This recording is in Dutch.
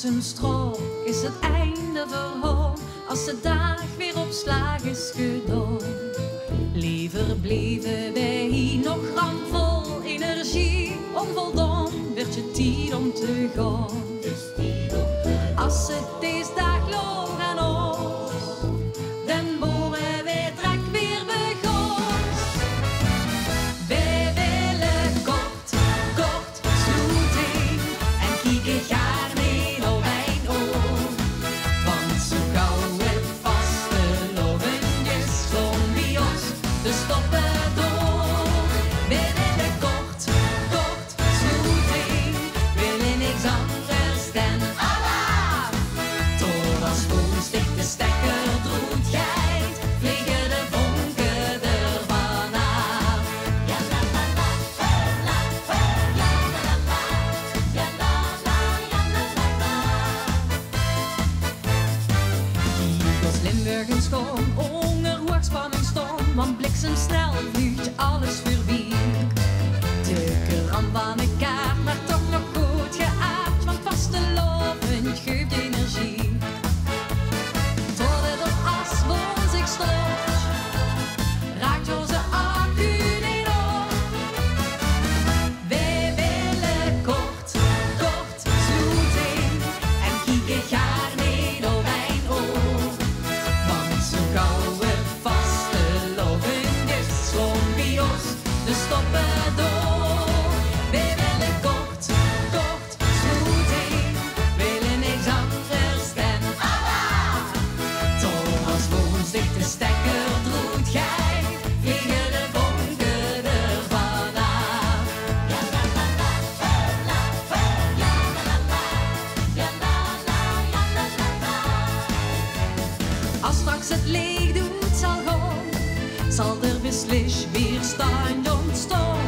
Tussen straal is het einde verhaal, als de dag weer op slag is gedaan. Liever bleven wij nog ramvol energie, onvoldaan werd je tijd om te gaan. Als het deze dag lang aan ons, dan worden wij trek weer begonnen. Wij willen kort sloeting en kijken gaar niet op mijn oor. Want zo gauw het vaste lovenjes gewoon bij ons, dus stoppen door. Wij willen kort sloeting, willen niks anders dan Allah. Tot als woensdag de stekker droet geit, vliegen de vonken ervan af. Ja la la la, la la la, ja la la, ja la la, ja la la. Kiekels Limburg en schoon, onder hoogspanning staan, want bliksemsnel vliegt alles voorbij. De krant van de kaart, maar toch nog goed geaard, want vastelovend geeft energie. Tot het op as voor zich stort, raakt onze accu niet op. Wij willen kort sloeting en kijken gaar niet op mijn oor. Want zo gauw het vastelovend is, gewoon bij ons, dus stoppen door. Wij willen kort sloeting, willen niks anders dan Allah. Toch als woensdag de stekker droet geit, vliegen de vonken ervan af. Ja la la la, la ja la la la, ja la la, ja la la la. Als straks het leeg doet zal gaan, zal er beslist weerstand ontstaan.